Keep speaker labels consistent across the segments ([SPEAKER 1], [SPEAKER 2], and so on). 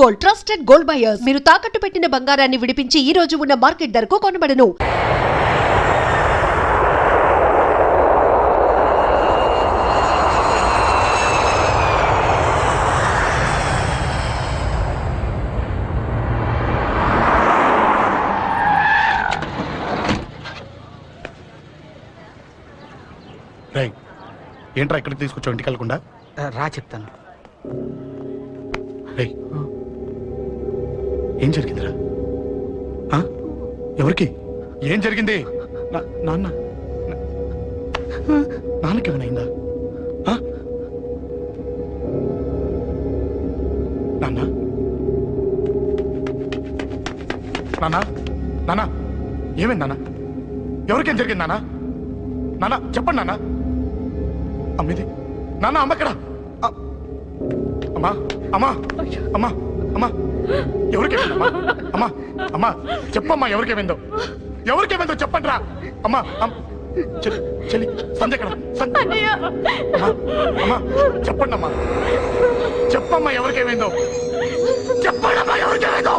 [SPEAKER 1] Gold, trusted gold buyers. మీరు తాకట్టు పెట్టిన బంగారాన్ని విడిపించి ఈ రోజు ఉన్న మార్కెట్ ధరకు కొనబడను.
[SPEAKER 2] ఏంట్రా ఇక్కడికి తీసుకొచ్చావు ఇంటికి వెళ్ళకుండా?
[SPEAKER 3] రా చెప్తాను.
[SPEAKER 2] ఏం జరిగిందిరా? ఎవరికి ఏం జరిగింది? నాన్నకేమైనా అయిందా? నాన్న నాన్న నాన్న ఏమైంది నాన్న? ఎవరికేం జరిగింది నాన్న? నాన్న చెప్పండి నాన్న. అమ్మిది నాన్న, అమ్మక్కడ. అమ్మా అమ్మా అమ్మా అమ్మా ఎవరికేమైందమ్మా? అమ్మా అమ్మా చెప్పమ్మా, ఎవరికేమైందో చెప్పండి రా. అమ్మా చెల్లి సంధ్య ఎక్కడ? అమ్మా చెప్పండి అమ్మా, చెప్పమ్మా ఎవరికేమైందో చెప్పండి అమ్మా, ఎవరికేమైందో.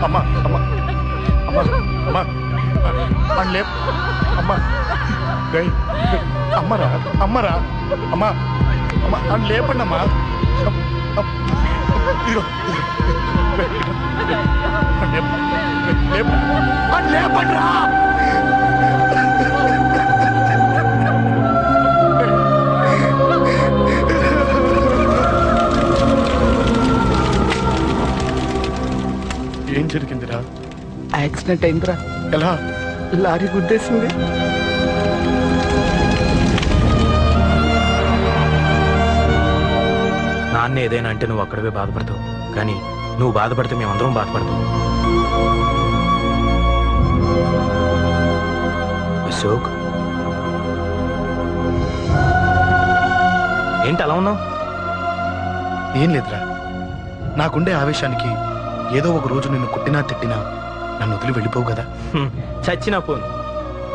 [SPEAKER 2] అమ్మా అమ్మా అమ్మా అమ్మా లే అమ్మా గై అమ్మరా అమ్మరా అమ్మా అమ్మా అని లేపండి అమ్మా. ఇదిగో లేపండి రా. ఏం జరిగిందిరా?
[SPEAKER 3] యాక్సిడెంట్ అయిందిరా.
[SPEAKER 2] ఎలా?
[SPEAKER 3] లారీ గుద్దేసింది.
[SPEAKER 4] నాన్న ఏదైనా అంటే నువ్వు అక్కడవే బాధపడతావు, కానీ నువ్వు బాధపడితే మేమందరం బాధపడతాం. అశోక్, ఏంటి అలా ఉన్నావు?
[SPEAKER 2] ఏం లేదురా, నాకుండే ఆవేశానికి ఏదో ఒక రోజు నిన్ను కొట్టినా తిట్టినా నన్ను వదిలి వెళ్ళిపోవు కదా.
[SPEAKER 4] చచ్చినా పోను,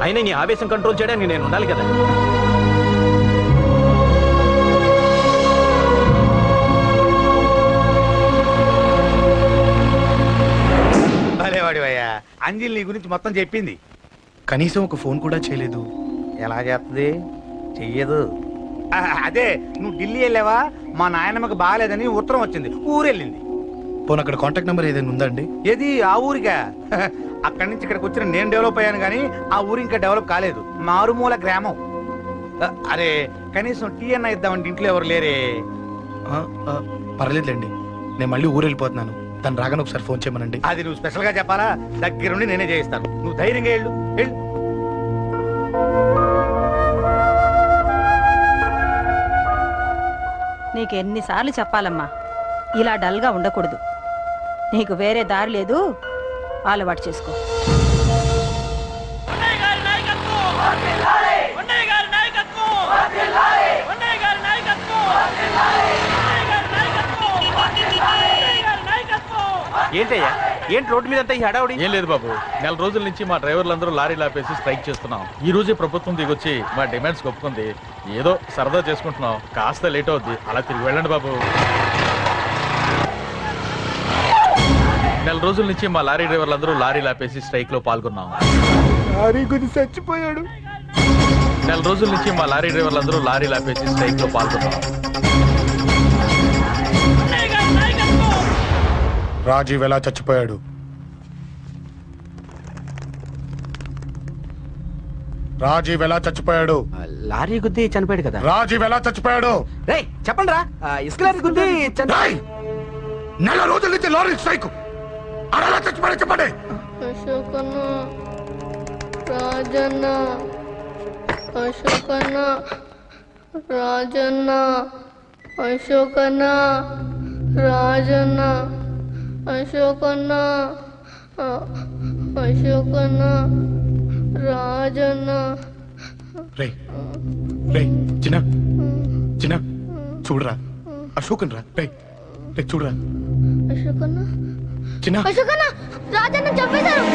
[SPEAKER 4] అయినా నీ ఆవేశం కంట్రోల్ చేయడానికి నేను ఉండాలి కదా.
[SPEAKER 3] భలేవాడివయ్యా, అంజలి నీ గురించి మొత్తం చెప్పింది.
[SPEAKER 2] కనీసం ఒక ఫోన్ కూడా చేయలేదు.
[SPEAKER 3] ఎలా చేస్తుంది? చెయ్యదు. అదే నువ్వు ఢిల్లీ వెళ్ళావా, మా నాయనమ్మకి బాగాలేదని ఉత్తరం వచ్చింది, ఊరెళ్ళింది.
[SPEAKER 2] పోను అక్కడ కాంటాక్ట్ నెంబర్ ఏదైనా ఉందా అండి?
[SPEAKER 3] ఏది? ఆ ఊరిగా? అక్కడి నుంచి ఇక్కడికి వచ్చిన నేను డెవలప్ అయ్యాను కానీ ఆ ఊరు ఇంకా డెవలప్ కాలేదు, మారుమూల గ్రామం. అరే కనీసం టీ అన్న ఇద్దామంటే ఇంట్లో ఎవరు లేరే.
[SPEAKER 2] పర్లేదులేండి, నేను మళ్ళీ ఊరు వెళ్ళిపోతున్నాను. తను రాగానే ఒకసారి ఫోన్ చేయమనండి.
[SPEAKER 3] అది నువ్వు స్పెషల్ గా చెప్పాలా? దగ్గరుండి నేనే చేయిస్తాను, నువ్వు ధైర్యంగా వెళ్ళు.
[SPEAKER 5] నీకెన్నిసార్లు చెప్పాలమ్మా, ఇలా డల్గా ఉండకూడదు. నీకు వేరే దారి లేదు, అలవాటు చేసుకో.
[SPEAKER 4] ఏంటయ్యా ఏంటి రోడ్డు మీద అంతా ఈ హడావుడి?
[SPEAKER 6] ఏం లేదు బాబు, నెల రోజుల నుంచి మా డ్రైవర్లందరూ లారీలు ఆపేసి స్ట్రైక్ చేస్తున్నాం. ఈ రోజే ప్రభుత్వం దిగొచ్చి మా డిమాండ్స్ ఒప్పుకుంది. ఏదో సరదా చేసుకుంటున్నాం, కాస్త లేట్ అవుద్ది, అలా తిరిగి వెళ్ళండి బాబు. నెల రోజుల నుంచి మా లారీ డ్రైవర్లందరూ లారీలు ఆపేసి స్ట్రైక్ లో పాల్గొన్నాం.
[SPEAKER 3] లారీ గురించి చచ్చిపోయాడు.
[SPEAKER 6] నెల రోజుల నుంచి మా లారీ డ్రైవర్లందరూ లారీలు ఆపేసి స్ట్రైక్ లో పాల్గొన్నాం.
[SPEAKER 2] రాజీవ్ ఎలా చచ్చిపోయాడు? రాజీవ్ ఎలా చచ్చిపోయాడు?
[SPEAKER 4] లారీ గుద్ది చనిపోయాడు కదా.
[SPEAKER 2] రాజీవ్ ఎలా చచ్చిపోయాడు?
[SPEAKER 4] రేయ్ చెప్పండి రా, ఇసుక లారీ గుద్ది
[SPEAKER 2] రేయ్! నెల రోజుల నుంచి లారీ స్ట్రైక్, అలా చచ్చిపోయాడు చెప్పండి.
[SPEAKER 7] అశోకన్న, రాజన్న, అశోకన్న, రాజన్న, అశోకన్న, రాజన్న, అశోకన్న, అశోకన్న, రాజన్న.
[SPEAKER 2] రేయ్ రేయ్ చిన్న చిన్న చూడరా, అశోకన్ రా. రేయ్ రేయ్ చూడరా
[SPEAKER 7] అశోకన్న,
[SPEAKER 2] చిన్న.
[SPEAKER 7] అశోకన్న, రాజన్న చంపేశారు.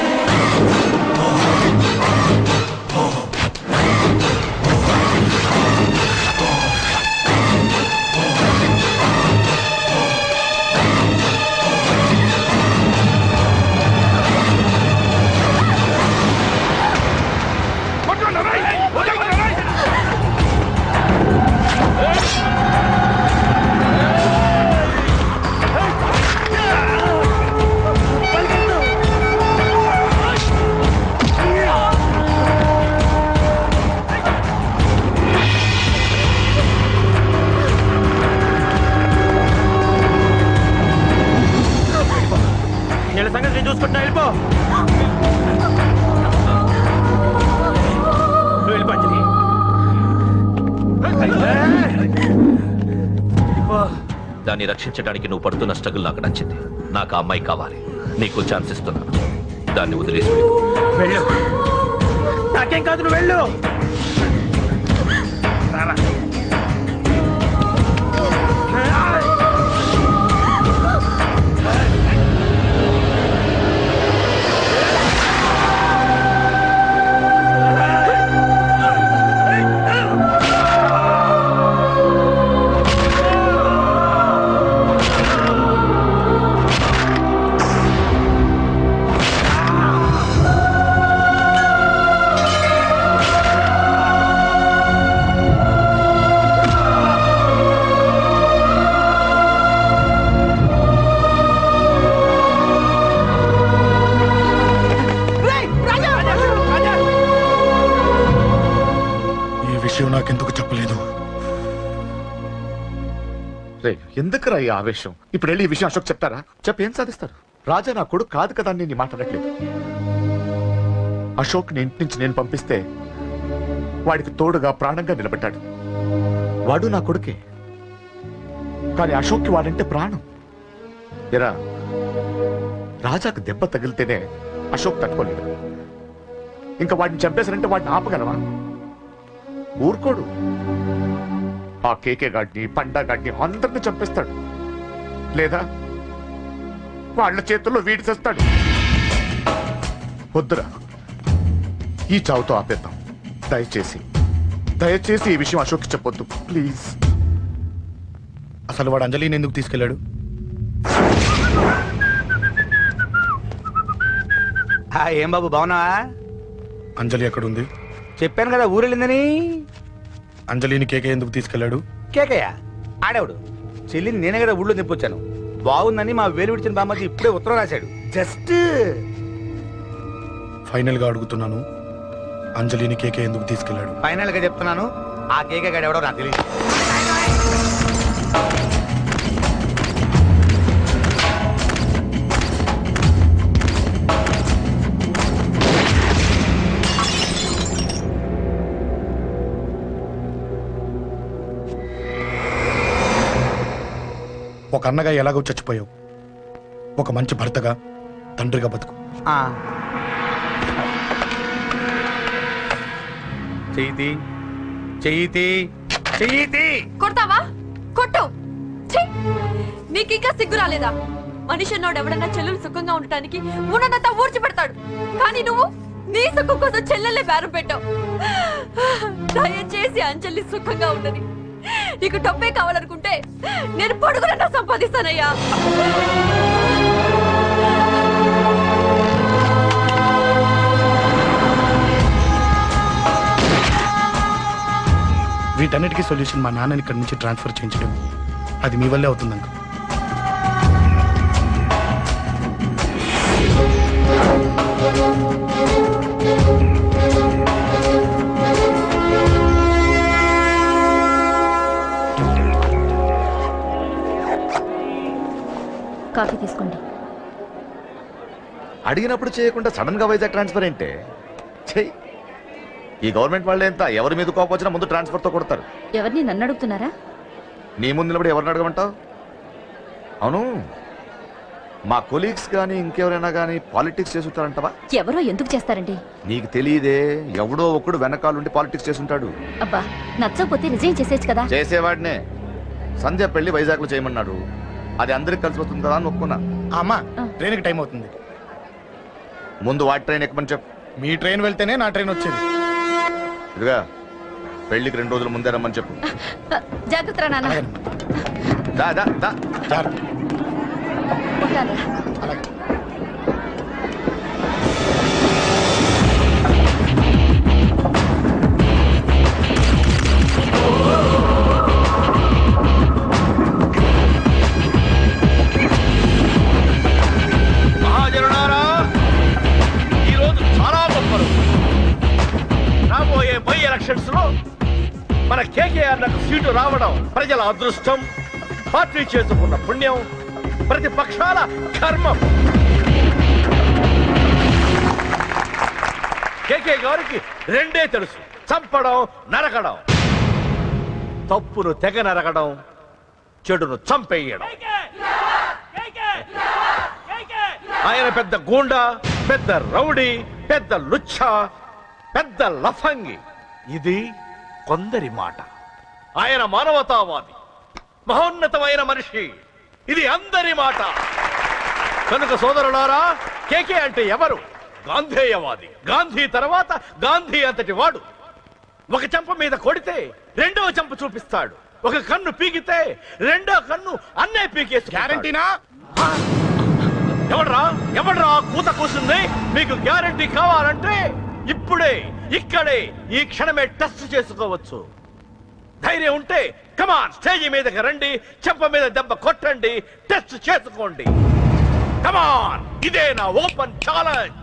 [SPEAKER 4] వీళ్ళ సంగతి నేను చూసుకుంటా, వెళ్ళిపో. నువ్వు వెళ్ళిపో అంజలి.
[SPEAKER 8] దాన్ని రక్షించడానికి నువ్వు పడుతున్న స్ట్రగుల్ నాకు నచ్చింది. నాకు ఆ అమ్మాయి కావాలి. నీకు ఛాన్స్ ఇస్తున్నాను, దాన్ని వదిలేసి
[SPEAKER 4] వెళ్ళు. నాకేం కాదు, నువ్వు వెళ్ళు. రారా.
[SPEAKER 2] నాకెందుకు చెప్పలేదు?
[SPEAKER 9] రే ఎందుకురా ఈ ఆవేశం? ఇప్పుడు వెళ్ళి ఈ విషయం అశోక్ చెప్తారా? చెప్పి ఏం సాధిస్తారు? రాజా నా కొడుకు కాదు కదా అని నేను మాట్లాడట్లేదు. అశోక్ ని ఇంటి నుంచి నేను పంపిస్తే వాడికి తోడుగా ప్రాణంగా నిలబెట్టాడు. వాడు నా కొడుకే, కానీ అశోక్కి వాడంటే ప్రాణం. ఎరా రాజాకు దెబ్బ తగిలితేనే అశోక్ తట్టుకోలేడు. ఇంకా వాడిని చంపేశారంటే వాడిని ఆపగలవా? ఊరుకోడు. ఆ కేకే గాడిని, పండా గాడిని అందరిని చంపేస్తాడు, లేదా వాళ్ళ చేతుల్లో వీడి చేస్తాడు. వద్దురా, ఈ చావుతో ఆపేద్దాం. దయచేసి దయచేసి ఈ విషయం అశోక్కి చెప్పొద్దు ప్లీజ్.
[SPEAKER 2] అసలు వాడు అంజలిని ఎందుకు తీసుకెళ్లాడు?
[SPEAKER 3] ఏం బాబు బాగున్నావా?
[SPEAKER 2] అంజలి ఎక్కడుంది?
[SPEAKER 3] చెప్పాను కదా ఊరెళ్ళిందని.
[SPEAKER 2] అంజలిని కేకే ఎందుకు తీసుకెళ్లాడు?
[SPEAKER 3] కేకయ్య ఆడేవాడు. చెల్లిని నేనే కదా ఊళ్ళో తెప్పొచ్చాను. బాగుందని మా వేలు విడిచిన బామ్మకి ఇప్పుడే ఉత్తరం రాశాడు. జస్ట్
[SPEAKER 2] ఫైనల్ గా అడుగుతున్నాను, అంజలిని కేకే ఎందుకు తీసుకెళ్లాడు?
[SPEAKER 3] ఫైనల్ గా చెప్తున్నాను, ఆ కేకే గాడు ఎవడో నాకు తెలియదు.
[SPEAKER 2] ఒక అన్నగా ఎలాగో చచ్చిపోయావు, ఒక మంచి భర్తగా, తండ్రిగా బతుకు.
[SPEAKER 3] చెయ్యితి చెయ్యితి చెయ్యితి.
[SPEAKER 10] కొడతావా? కొట్టు. నీకింకా సిగ్గు రాలేదా? మనిషి అన్నాడు ఎవడన్నా చెల్లెలు సుఖంగా ఉండటానికి ఉన్నదంతా ఊడ్చిపెడతాడు. కానీ నువ్వు నీ సుఖం కోసం చెల్లెల్లే బేరం పెట్టావు. దయచేసి అంజలి సుఖంగా ఉండని. నీకు డబ్బే కావాలనుకుంటే నేను పొడుగునన్నా సంపాదిస్తానయ్యా.
[SPEAKER 2] వీటన్నిటికీ సొల్యూషన్ మా నాన్నని ఇక్కడి నుంచి ట్రాన్స్ఫర్ చేయించడం, అది మీ వల్లే అవుతుంది అంకుల్.
[SPEAKER 10] కాఫీ తీసుకోండి.
[SPEAKER 9] అడిగినప్పుడు చేయకుండా సడన్ గా వైజాగ్ ట్రాన్స్ఫర్ ఏంటే? చెయ్యి. ఈ గవర్నమెంట్ వాళ్ళే ఎంత, ఎవరి మీద కోపం వచ్చినా ముందు ట్రాన్స్ఫర్ తో కొడతారు.
[SPEAKER 10] ఎవరిని నన్ను అడుగుతున్నారా?
[SPEAKER 9] నీ ముందు నిలబడి ఎవరిని అడగమంటావు? అవును, మా కొలీగ్స్ కానీ ఇంకెవరైనా కానీ పాలిటిక్స్ చేస్తుంటారంటవా?
[SPEAKER 10] ఎవరో ఎందుకు చేస్తారండి?
[SPEAKER 9] నీకు తెలియదే, ఎవడో ఒకడు వెనకాలండి పాలిటిక్స్ చేస్తుంటాడు.
[SPEAKER 10] అబ్బా, నచ్చకపోతే రిజైన్ చేసేచ్చు కదా.
[SPEAKER 9] చేసేవాడినే. సంధ్య పెళ్లి వైజాగ్ లో చేయమన్నాడు, అది అందరికి కలిసి వస్తుంది కదా అని ఒప్పుకున్నా.
[SPEAKER 2] అమ్మా, ట్రైన్కి టైం అవుతుంది.
[SPEAKER 9] ముందు వాటి ట్రైన్ ఎక్కమని చెప్పు.
[SPEAKER 2] మీ ట్రైన్ వెళ్తేనే నా ట్రైన్ వచ్చేది.
[SPEAKER 9] ఇదిగా పెళ్లికి 2 రోజుల ముందే రమ్మని చెప్పు.
[SPEAKER 10] జాగ్రత్త నాన్న.
[SPEAKER 9] దా దా దా.
[SPEAKER 10] ఉంటాను.
[SPEAKER 2] అలాగే.
[SPEAKER 3] మహాజనులారా, ఈరోజు చాలా గొప్ప రోజు. రాబోయే బై ఎలక్షన్స్ లో మన కేకేఆర్ నాకు సీటు రావడం ప్రజల అదృష్టం, పార్టీ చేసుకున్న పుణ్యం, ప్రతిపక్షాల కర్మం. కేకే గారికి రెండే తెలుసు: చంపడం, నరకడం. తప్పును తెగ నరకడం, చెడును చంపేయడం. ఆయన పెద్ద గూండా, పెద్ద రౌడీ, పెద్ద లుచ్చ, పెద్ద లఫంగి. ఇది కొందరి మాట. ఆయన మానవతావాది, మహోన్నతమైన మనిషి. ఇది అందరి మాట. కనుక సోదరులారా, కేకే అంటే ఎవరు? గాంధేయవాది. గాంధీ తర్వాత గాంధీ అంతటి వాడు. ఒక చెంప మీద కొడితే రెండవ చెంప చూపిస్తాడు. ఒక కన్ను పీకితే రెండో కన్ను అన్నే పీకేసి. గ్యారంటీనా? ఎవడ్రా కూత కూసింది? మీకు గ్యారంటీ కావాలంటే ఇప్పుడే, ఇక్కడే, ఈ క్షణమే టెస్ట్ చేసుకోవచ్చు. ధైర్యం ఉంటే కమాన్, స్టేజ్ మీదకి రండి, చెంప మీద దెబ్బ కొట్టండి, టెస్ట్ చేసుకోండి. కమాన్, ఇదే నా ఓపెన్ ఛాలెంజ్.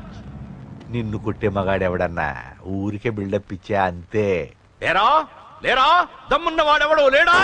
[SPEAKER 3] నిన్ను కొట్టే మగాడెవడన్నా ఊరికే బిల్డప్ ఇచ్చా అంతే. లేరా లేరా దమ్మున్న వాడెవడో లేడా?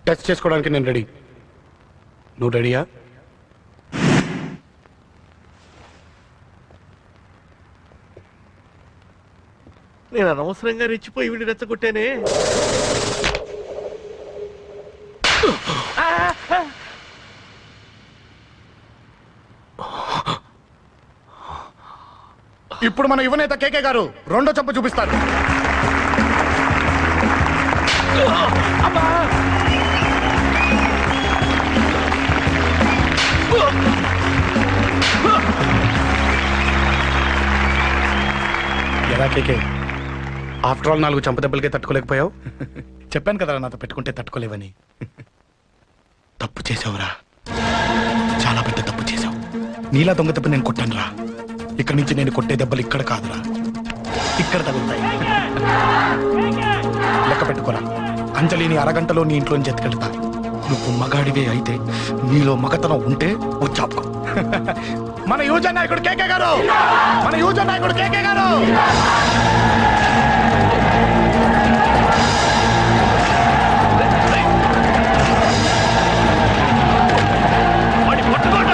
[SPEAKER 2] టెస్ట్ చేసుకోవడానికి నేను రెడీ. నువ్వు రెడీయా?
[SPEAKER 3] నేను అనవసరంగా రెచ్చిపోయి వీడిని రెచ్చగొట్టానే.
[SPEAKER 2] ఇప్పుడు మన యువనేత కేకే గారు రెండో చెంప చూపిస్తారు. ఎలా కేకే, ఆఫ్టర్ ఆల్ 4 చంపదెబ్బలకే తట్టుకోలేకపోయావు? చెప్పాను కదా నాతో పెట్టుకుంటే తట్టుకోలేవని. తప్పు చేసావురా, చాలా పెద్ద తప్పు చేసావు. నీలా దొంగ దెబ్బ నేను కొట్టాను రా. ఇక్కడి నుంచి నేను కొట్టే దెబ్బలు ఇక్కడ కాదురా, ఇక్కడ తగులుతాయి. లెక్క పెట్టుకోరా, అంజలిని అరగంటలో నీ ఇంట్లోంచి ఎత్తుకెళ్తా. నువ్వు మగాడివే అయితే, నీలో మగతనం ఉంటే వచ్చాపుకో. మన యువజన నాయకుడు కేకే గారు, మన యువజన నాయకుడు కేకే గారు.
[SPEAKER 3] పట్టుకోండి.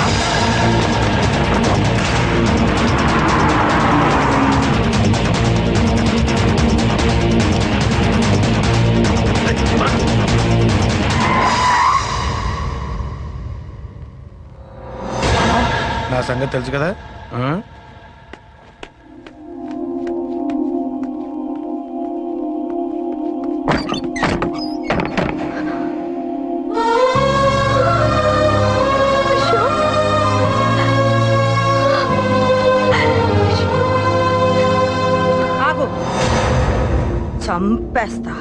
[SPEAKER 2] సంగతి తెలుసు కదా.
[SPEAKER 5] ఆగు, చంపేస్తా.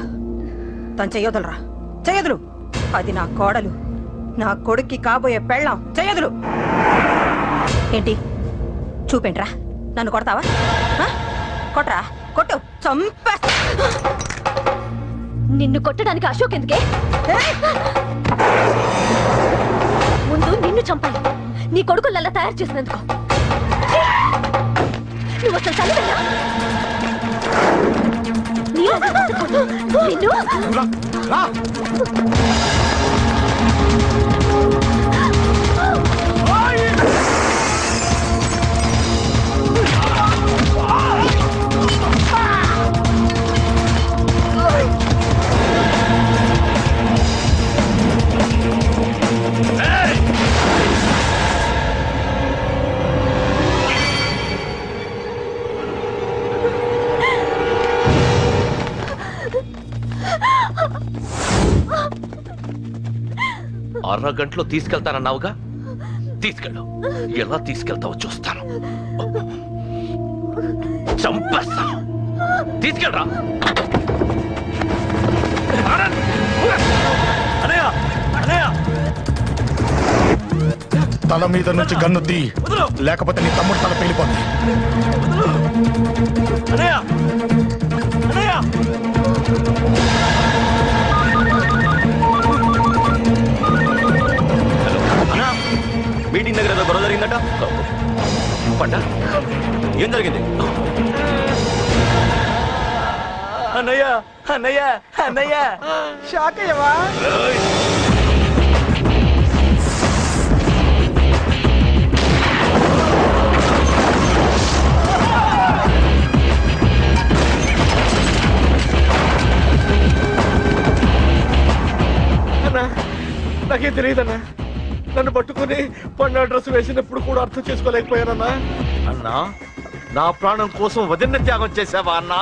[SPEAKER 5] తను చెయ్యొదలరా, చెయ్యదులు. అది నా కోడలు, నా కొడుక్కి కాబోయే పెళ్ళాం. చెయ్యదులు. ఏంటి చూపేంట్రా? నన్ను కొడతావా? కొట్రా, కొట్టు, చంపేస్తా.
[SPEAKER 10] నిన్ను కొట్టడానికి అశోక్ ఎందుకే? ముందు నిన్ను చంపాలి, నీ కొడుకులల్లా తయారు చేసినందుకు. నువ్వు అసలు చదివేనా? నిన్ను
[SPEAKER 8] అరగంటలో తీసుకెళ్తానన్నావుగా, తీసుకెళ్ళు. ఎలా తీసుకెళ్తావో చూస్తాను. చంపేస్తాను. తీసుకెళ్ళరా.
[SPEAKER 2] తల మీద నుంచి గన్ను తీ, లేకపోతే నీ తమ్ముడు తల పేలిపోతుంది.
[SPEAKER 11] మీటింగ్ దగ్గర ఏదో గొడవ జరిగిందట. పంట ఏం జరిగింది?
[SPEAKER 12] అన్నయ్య అన్నయ్య అన్నయ్య షాక్ అయ్యవా?
[SPEAKER 3] అన్నా నాకేం తెలియదన్నా. నన్ను పట్టుకుని పండు డ్రెస్ వేసినప్పుడు కూడా అర్థం చేసుకోలేకపోయానన్నా. అన్నా, నా ప్రాణం కోసం వదిన త్యాగం చేసావా అన్నా?